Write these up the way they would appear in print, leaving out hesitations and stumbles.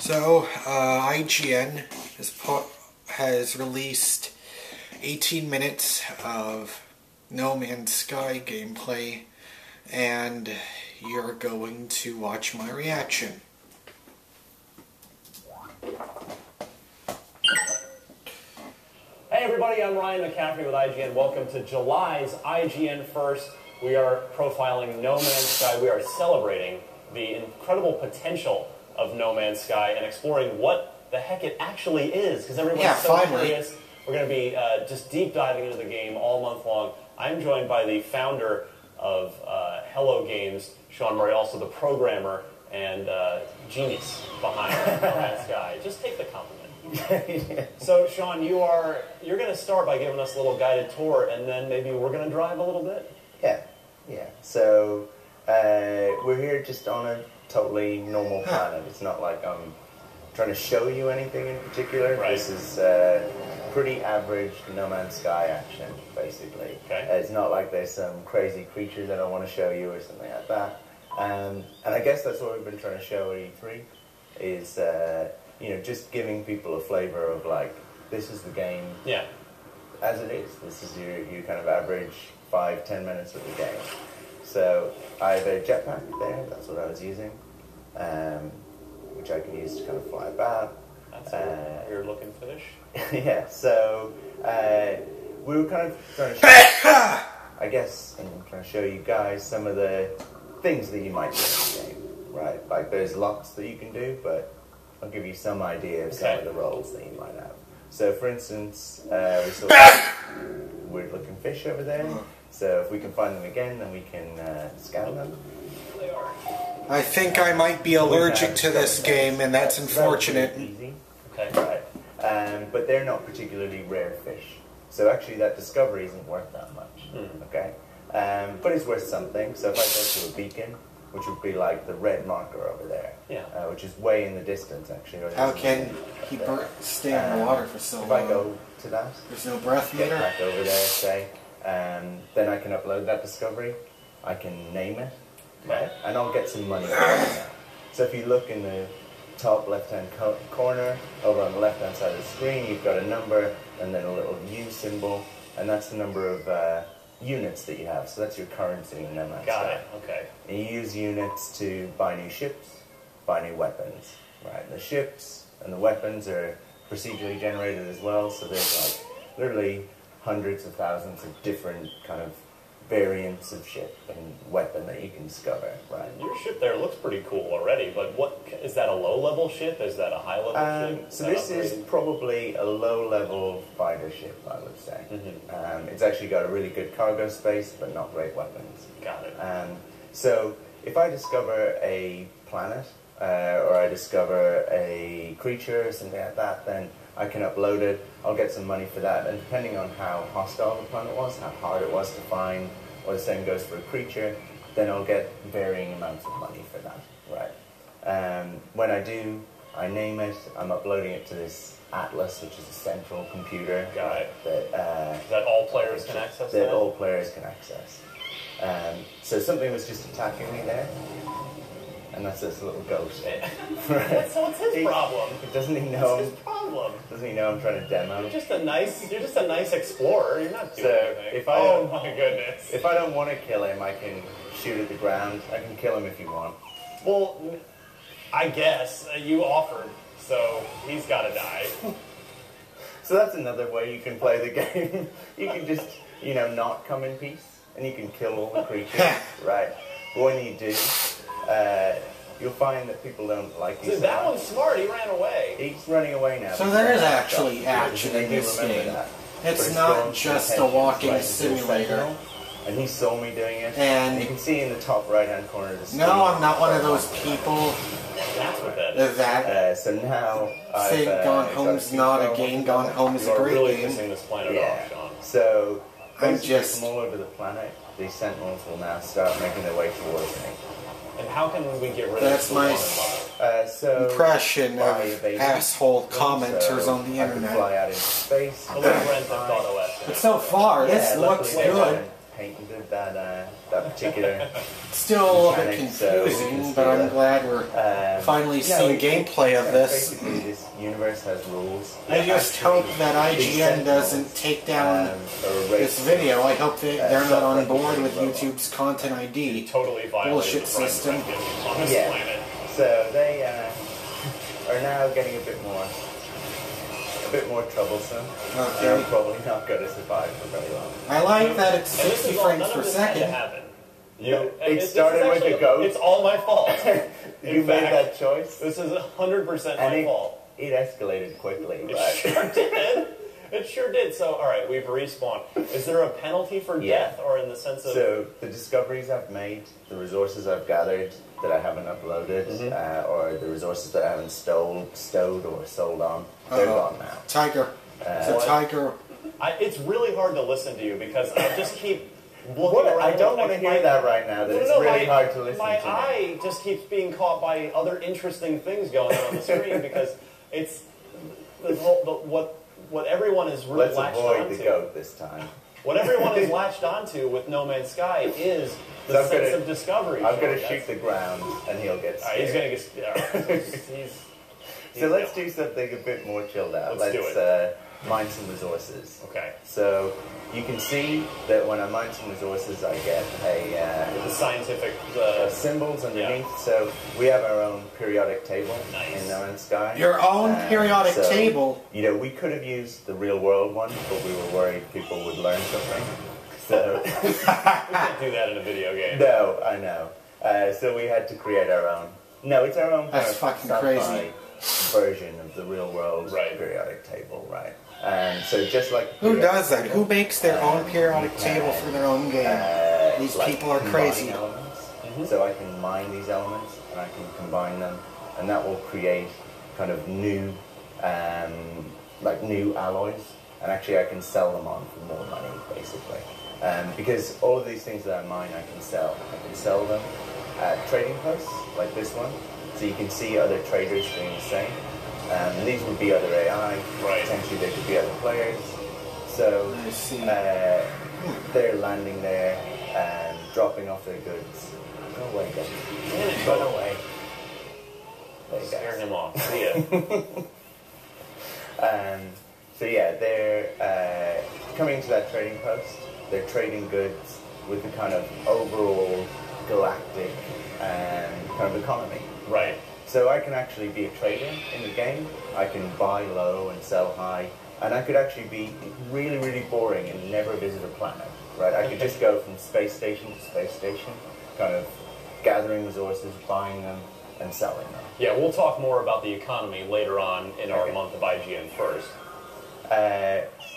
So, IGN has released 18 minutes of No Man's Sky gameplay, and you're going to watch my reaction. Hey everybody, I'm Ryan McCaffrey with IGN. Welcome to July's IGN First. We are profiling No Man's Sky. We are celebrating the incredible potential of No Man's Sky and exploring what the heck it actually is, because everybody's so curious. We're going to be just deep diving into the game all month long. I'm joined by the founder of Hello Games, Sean Murray, also the programmer and genius behind No Man's Sky. Just take the compliment. So, Sean, you're going to start by giving us a little guided tour, and then maybe we're going to drive a little bit? Yeah. So, we're here just on a totally normal planet. It's not like I'm trying to show you anything in particular. Right. This is pretty average No Man's Sky action, basically. Okay. It's not like there's some crazy creature that I want to show you or something like that. And I guess that's what we've been trying to show at E3, is just giving people a flavor of, like, this is the game as it is. This is your kind of average 5-10 minutes of the game. So I have a jetpack there, that's what I was using, which I can use to kind of fly about. That's your look and finish. Yeah, so we were kind of trying to show, I guess, and I'm trying to show you guys some of the things that you might do in the game, right? Like there's locks that you can do, but I'll give you some idea of some of the roles that you might have. So, for instance, we saw weird-looking fish over there. So if we can find them again, then we can scan them. They are. I think I might be allergic to this game, and that's unfortunate. Easy. Okay. Right. But they're not particularly rare fish. So actually that discovery isn't worth that much. Okay. But it's worth something. So if I go to a beacon, which would be like the red marker over there, which is way in the distance, actually. How can he stay underwater for so long? If I go to that, there's no breath get meter? back over there, say, then I can upload that discovery. I can name it, right? And I'll get some money for it. So if you look in the top left-hand corner, over on the left-hand side of the screen, you've got a number and then a little U symbol, and that's the number of units that you have. So that's your currency in No Man's Sky. Got it, okay. And you use units to buy new ships, buy new weapons, right? The ships and the weapons are procedurally generated as well, so there's like literally hundreds of thousands of different kind of variants of ship and weapon that you can discover, right? Your ship there looks pretty cool already, but what is that, a low-level ship? Is that a high-level ship? So this is probably a low-level fighter ship, I would say. It's actually got a really good cargo space, but not great weapons. Got it. So if I discover a planet, or I discover a creature or something like that, then I can upload it, I'll get some money for that, and depending on how hostile the planet was, how hard it was to find, or the same goes for a creature, then I'll get varying amounts of money for that, right? When I do, I name it, I'm uploading it to this atlas, which is a central computer. Got it. That all players can access that? That all players can access. So something was just attacking me there. And that's this little ghost. What's his problem? Doesn't he know? What's his problem? Doesn't he know I'm trying to demo? You're just a nice explorer. You're not doing anything. Oh my goodness. If I don't want to kill him, I can shoot at the ground. I can kill him if you want. Well, I guess you offered, so he's got to die. So that's another way you can play the game. You can just, not come in peace, and you can kill all the creatures, right? But when you do, you'll find that people don't like you. So that one's smart. He ran away. He's running away now. So there is actually action in this game. It's not just a walking simulator. And he saw me doing it. And you can see in the top right-hand corner of the screen. No, I'm not one of those people That's what that is. So now think Gone Home's not a game, Gone Home is a great really game. pissing this planet off, Sean. So I'm just from all over the planet, these sentinels will now start making their way towards me. And how can we get rid That's of my by impression of evading. asshole commenters on the I can internet. fly out into space. a little Grand Theft Auto-esque? But so far, this looks luckily good. Painted that that particular. Still a little bit mechanic, so confusing, but I'm glad we're finally seeing gameplay of this. Basically, this universe has rules. I just hope that IGN doesn't take down this video. I hope that they're not on board with YouTube's Content ID Totally bullshit system. On this planet. So they are now getting a bit more troublesome. Okay. And probably not going to survive for very long. I like that it's 60 frames per second. It started with a goat. It's all my fault. You made that choice. This is 100% my fault. It escalated quickly. It sure did. It sure did. So, all right, we've respawned. Is there a penalty for death, or in the sense of... So, the discoveries I've made, the resources I've gathered that I haven't uploaded, or the resources that I haven't stowed or sold on, they're gone now. Tiger. It's a tiger. It's really hard to listen to you, because I just keep looking around. I don't want to hear that right now, that it's really hard to listen to. My eye just keeps being caught by other interesting things going on the screen, because it's... What everyone is really latched onto. Let's avoid the goat this time. What everyone is latched onto with No Man's Sky is the sense of discovery. I'm going to shoot the ground, and he'll get scared. He's going to get scared. So let's do something a bit more chilled out. Let's do it. Mine some resources. Okay. So you can see that when I mine some resources, I get the scientific symbols underneath. Yeah. So we have our own periodic table in No Man's Sky. Your own periodic table? You know, we could have used the real world one, but we were worried people would learn something. So we can't do that in a video game. No, I know. So we had to create our own. No, it's our own. That's fucking crazy. Version of the real world periodic table, right? So just like who does that? Who makes their own periodic table for their own game? These people are crazy. So I can mine these elements and I can combine them, and that will create kind of new, new alloys. And actually, I can sell them on for more money, basically. Because all of these things that I mine, I can sell. I can sell them at trading posts like this one. So you can see other traders doing the same. And these would be other AI. Potentially there could be other players. So they're landing there and dropping off their goods. Go away, guys. Run away. There you go. Scare him off. See ya. So yeah, they're coming to that trading post. They're trading goods with the kind of overall galactic kind of economy. Right. So I can actually be a trader in the game. I can buy low and sell high. And I could actually be really, really boring and never visit a planet. Right? I could just go from space station to space station, kind of gathering resources, buying them, and selling them. Yeah, we'll talk more about the economy later on in our month of IGN first.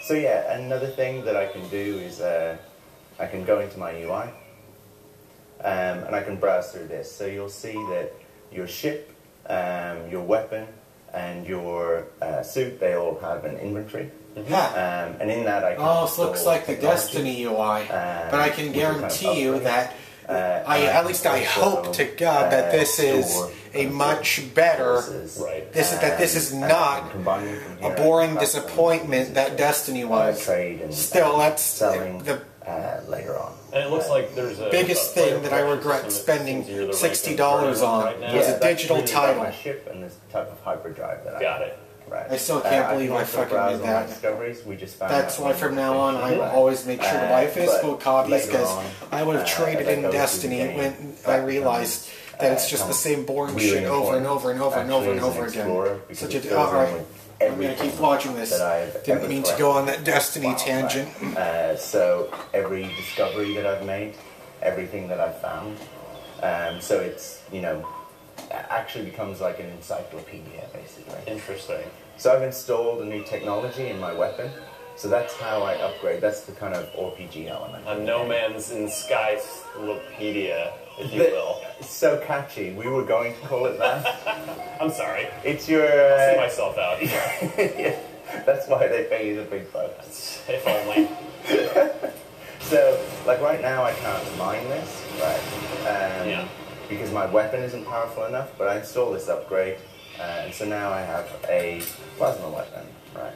So yeah, another thing that I can do is I can go into my UI and I can browse through this. So you'll see that your ship, your weapon, and your suit, they all have an inventory. And in that I can it looks like the Destiny UI. But I can guarantee you that at least I hope to God that this is a much better. This is not a boring disappointment that Destiny was. Still, that's the later on. And it looks like there's a biggest thing that I regret spending $60 on was a digital title. My ship and this type of hyperdrive that Got it. Right. I still can't believe I fucking did that. That's why from now on I will always make sure to buy physical copies, because I would have traded in Destiny when I realized that it's just the same boring shit over and over and over and over and over again. Such a alright. I'm gonna keep watching this. Didn't mean to go on that Destiny tangent. So every discovery that I've made, everything that I've found, so it's, you know, actually becomes like an encyclopedia, basically. Interesting. So I've installed a new technology in my weapon, so that's how I upgrade. That's the kind of RPG element. A No Man's Sky Lopedia, if you will. It's so catchy. We were going to call it that. I'm sorry. It's your... I'll see myself out. Yeah, that's why they pay you the big bucks. If only. So, like right now I can't mine this, right? Because my weapon isn't powerful enough, but I installed this upgrade, and so now I have a plasma weapon, right?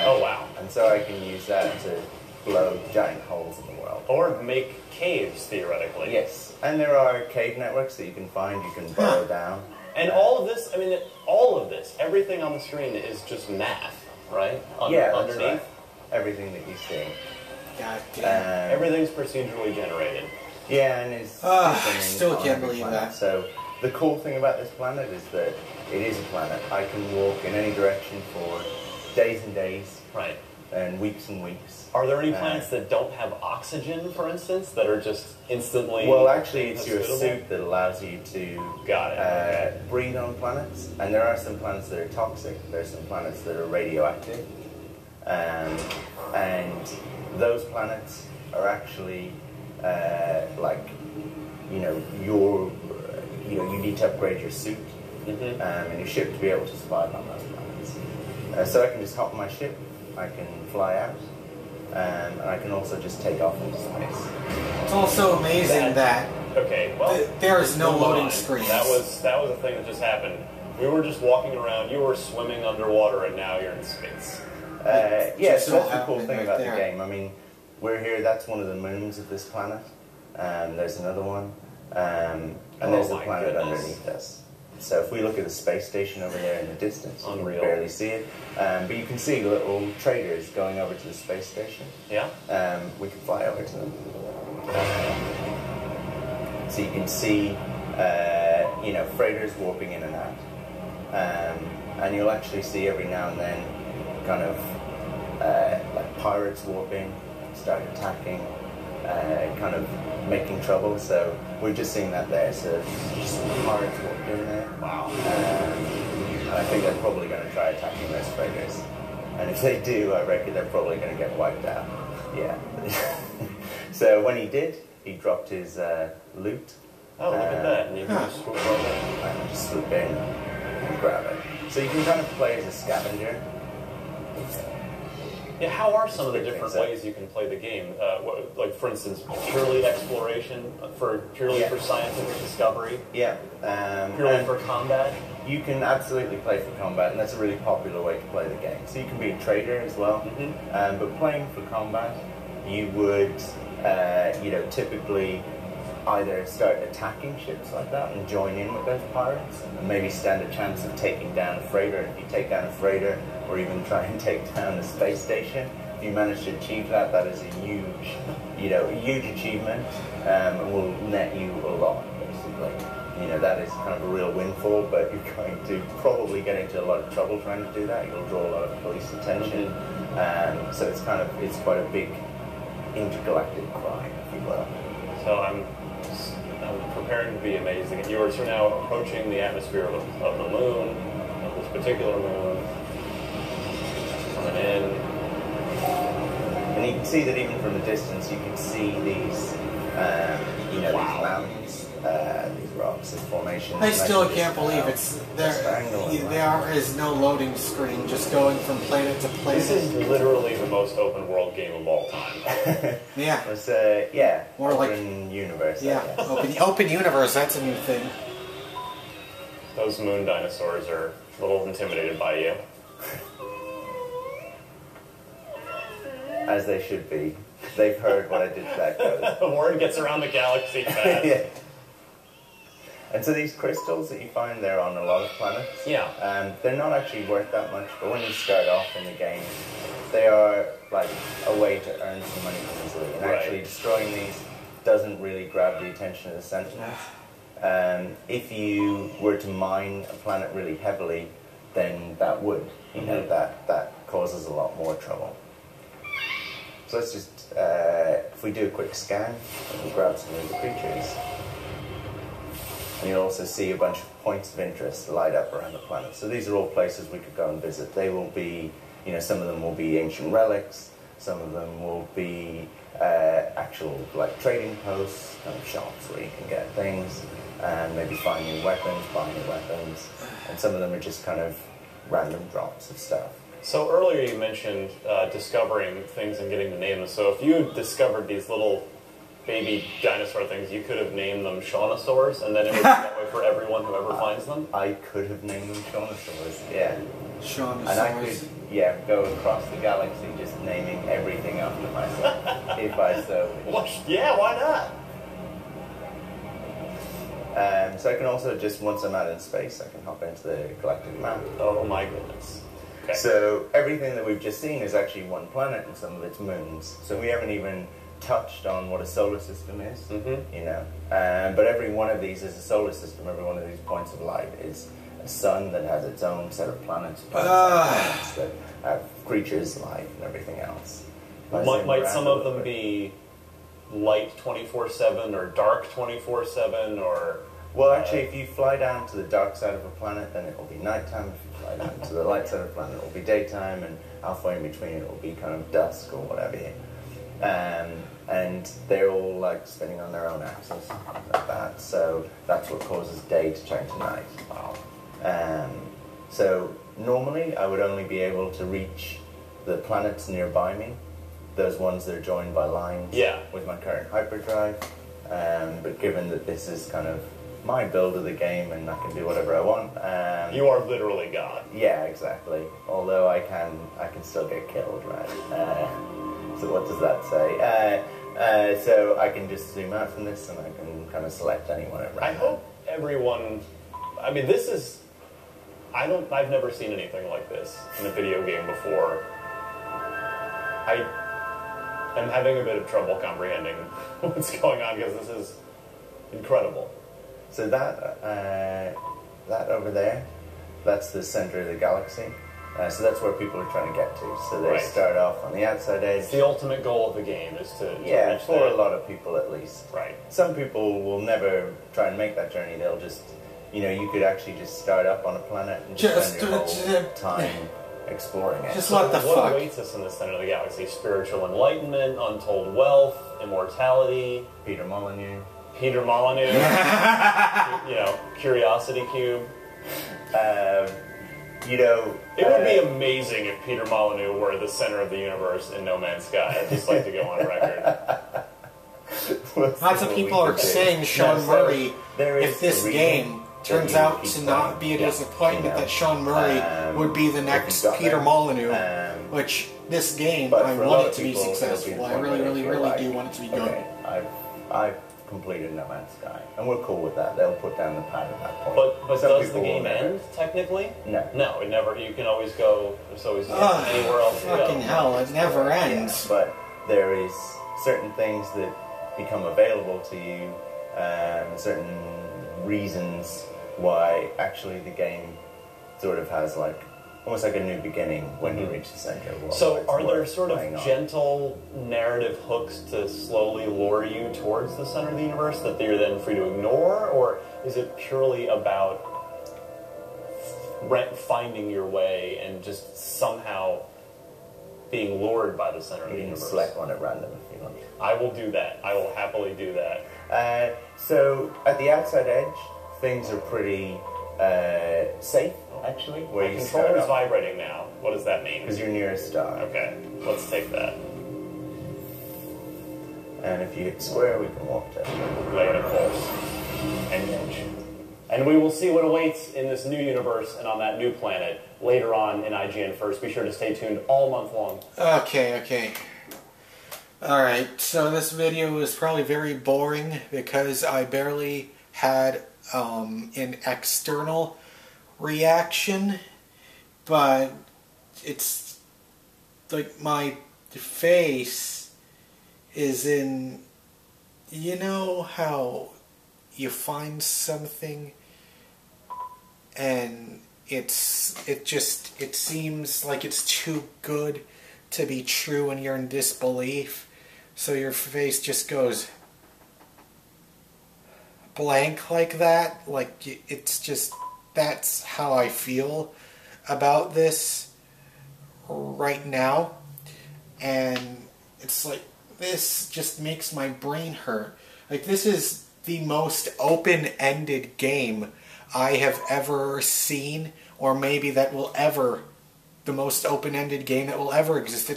Oh wow. And so I can use that to blow giant holes in the world. Or make caves, theoretically. Yes, and there are cave networks that you can find, you can burrow down. And all of this, I mean, all of this, everything on the screen is just math, right? Yeah, underneath. that's right. Everything that you see. God damn. Everything's procedurally generated. Yeah, and it's... still can't believe that. So, the cool thing about this planet is that it is a planet. I can walk in any direction for days and days. Right. And weeks and weeks. Are there any planets that don't have oxygen, for instance, that are just instantly... Well, actually, it's your suit that allows you to breathe on planets. And there are some planets that are toxic. There are some planets that are radioactive. And those planets are actually, you need to upgrade your suit and your ship to be able to survive on those planets. So I can just hop on my ship. I can fly out, and I can also just take off into space. It's also amazing that there is no loading screens. That was a thing that just happened. We were just walking around. You were swimming underwater, and now you're in space. Yeah, so that's the cool thing about the game. I mean, we're here. That's one of the moons of this planet. There's another one, and there's a planet underneath us. So if we look at the space station over there in the distance, you can barely see it. But you can see little traders going over to the space station. Yeah. We can fly over to them. So you can see, freighters warping in and out. And you'll actually see every now and then kind of like pirates warping, start attacking, kind of making trouble. So we're just seeing that there. So just pirates walked in there. Wow. And I think they're probably going to try attacking those freighters. And if they do, I reckon they're probably going to get wiped out. Yeah. So when he did, he dropped his loot. Oh, look at that. And you can just swoop over. And just swoop in and grab it. So you can kind of play as a scavenger. Yeah, how are some of the different ways you can play the game? Like, for instance, purely exploration, purely for scientific discovery? Yeah. Purely for combat? You can absolutely play for combat, and that's a really popular way to play the game. So you can be a trader as well, but playing for combat, you would, typically either start attacking ships like that and join in with those pirates, and maybe stand a chance of taking down a freighter. If you take down a freighter, or even try and take down a space station, if you manage to achieve that, that is a huge achievement, and will net you a lot, basically. That is kind of a real windfall, but you're going to probably get into a lot of trouble trying to do that. You'll draw a lot of police attention, so it's quite a big intergalactic crime, if you will. So I'm preparing to be amazing. And you are now approaching the atmosphere of the moon, of this particular moon, coming in. And you can see that even from the distance, you can see these, these mountains, these rocks and formations. I still can't believe it's there. There is no loading screen, just going from planet to planet. This is literally the most open world game of all time. Yeah. It's more open universe. Yeah, open universe. That's a new thing. Those moon dinosaurs are a little intimidated by you. As they should be. They've heard what I did to that code. The word gets around the galaxy fast. Yeah. And so these crystals that you find there on a lot of planets, they're not actually worth that much, but when you start off in the game, they are like a way to earn some money easily. And actually destroying these doesn't really grab the attention of the Sentinels. If you were to mine a planet really heavily, then that would. That causes a lot more trouble. So let's just, if we do a quick scan, we'll grab some of the creatures. And you'll also see a bunch of points of interest light up around the planet. So these are all places we could go and visit. They will be, some of them will be ancient relics, some of them will be actual trading posts, kind of shops where you can get things, and maybe find new weapons, buy new weapons, and some of them are just kind of random drops of stuff. So earlier you mentioned discovering things and getting to name them. So if you discovered these little baby dinosaur things, you could have named them Shaunosaurs, and then it would be that way for everyone who ever finds them? I could have named them Shaunosaurs, yeah. Sean and I could, go across the galaxy just naming everything after myself, if I so wish. Well, yeah, why not? So I can also just, once I'm out in space, I can hop into the galactic map. Oh my goodness. Okay. So everything that we've just seen is actually one planet and some of its moons. So we haven't even touched on what a solar system is, you know. But every one of these is a solar system. Every one of these points of light is a sun that has its own set of planets that have creatures, life, and everything else. Might some of them be light 24/7 or dark 24/7 or... Well, actually, if you fly down to the dark side of a planet, then it will be nighttime. If you fly down to the light side of a planet, it will be daytime, and halfway in between, it will be kind of dusk or whatever. And they're all like spinning on their own axis, like that. So that's what causes day to turn to night. Wow. So normally, I would only be able to reach the planets nearby me, those ones that are joined by lines. With my current hyperdrive. But given that this is kind of my build of the game and I can do whatever I want. You are literally God. Yeah, exactly. Although I can still get killed, right? So what does that say? So I can just zoom out from this and I can kind of select anyone at random. I hope everyone... I mean, this is... I've never seen anything like this in a video game before. I am having a bit of trouble comprehending what's going on because this is incredible. So that over there, that's the center of the galaxy. So that's where people are trying to get to. So they start off on the outside edge. It's the ultimate goal of the game is to reach for that. A lot of people at least. Right. Some people will never try and make that journey. They'll just, you could actually just start up on a planet and just spend your whole time exploring it. Just what the fuck? What awaits us in the center of the galaxy? Spiritual enlightenment, untold wealth, immortality. Peter Molyneux. Peter Molyneux. Curiosity Cube. It would be amazing if Peter Molyneux were the center of the universe in No Man's Sky. I'd just like to go on record. Lots of people are saying Sean Murray, if this game turns out to not be a disappointment, that Sean Murray would be the next Peter Molyneux, which this game, I want it to be successful. I really, really, really do want it to be good. I've completed No Man's Sky, and we're cool with that. They'll put down the pad at that point. But does the game end, technically? No. No, it never. You can always go, there's always anywhere else to go. Fucking hell, it never ends. Yeah, but there is certain things that become available to you, certain reasons why actually the game sort of has almost like a new beginning when you reach the center of what. So are there sort of gentle narrative hooks to slowly lure you towards the center of the universe that you're then free to ignore, or is it purely about finding your way and just somehow being lured by the center of the universe? Select one at random if you want. I will do that. I will happily do that. So at the outside edge, things are pretty safe, actually. My controller's vibrating now. What does that mean? Because you're near a star. Okay, let's take that. And if you hit square, we can walk to it. Lay in a course. Engage. And we will see what awaits in this new universe and on that new planet later on in IGN First. Be sure to stay tuned all month long. Okay. Alright, so this video is probably very boring because I barely had an external reaction, but it's like my face is in, how you find something and it seems like it's too good to be true and you're in disbelief, so your face just goes blank like that. It's just, that's how I feel about this right now, and it's like, this just makes my brain hurt. This is the most open-ended game I have ever seen, or maybe the most open-ended game that will ever exist.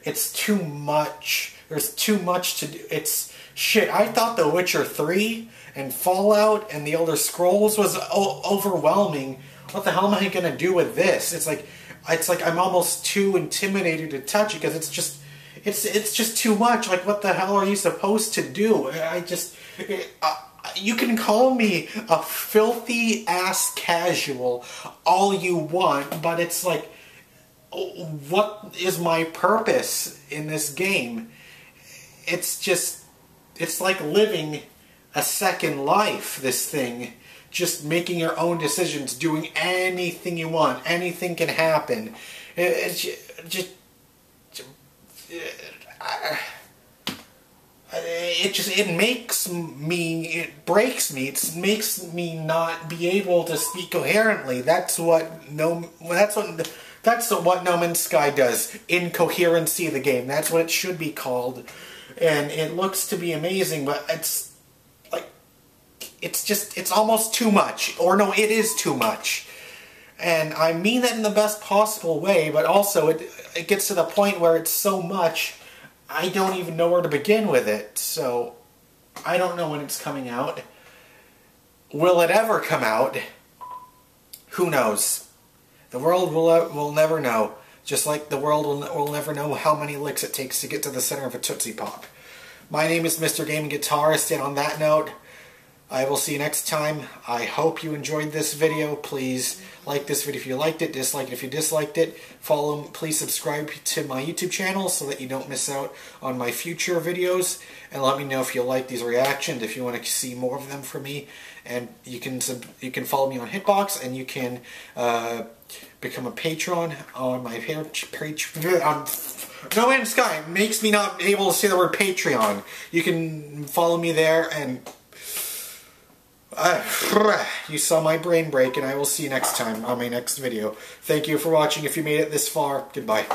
It's too much. There's too much to do. It's shit. I thought The Witcher 3 and Fallout and The Elder Scrolls was overwhelming what the hell am I gonna do with this? It's like I'm almost too intimidated to touch it because it's just too much. Like, what the hell are you supposed to do? You can call me a filthy ass casual all you want, but it's like, what is my purpose in this game? It's like living a second life, this thing. Just making your own decisions, doing anything you want. Anything can happen. It breaks me. It makes me not be able to speak coherently. That's what No Man's Sky does. Incoherency of the game. That's what it should be called. And it looks to be amazing, but it's almost too much. Or no, it is too much. And I mean that in the best possible way, but also it gets to the point where it's so much, I don't even know where to begin with it. So, I don't know when it's coming out. Will it ever come out? Who knows? The world will never know. Just like the world will never know how many licks it takes to get to the center of a Tootsie Pop. My name is MrGamingGuitarist, and on that note, I will see you next time. I hope you enjoyed this video. Please like this video if you liked it, dislike it if you disliked it. Please subscribe to my YouTube channel so that you don't miss out on my future videos. And let me know if you like these reactions, if you want to see more of them from me. And you can follow me on Hitbox, and you can become a patron on my No Man's Sky makes me not able to say the word Patreon. You can follow me there, and you saw my brain break, and I will see you next time on my next video. Thank you for watching. If you made it this far, goodbye.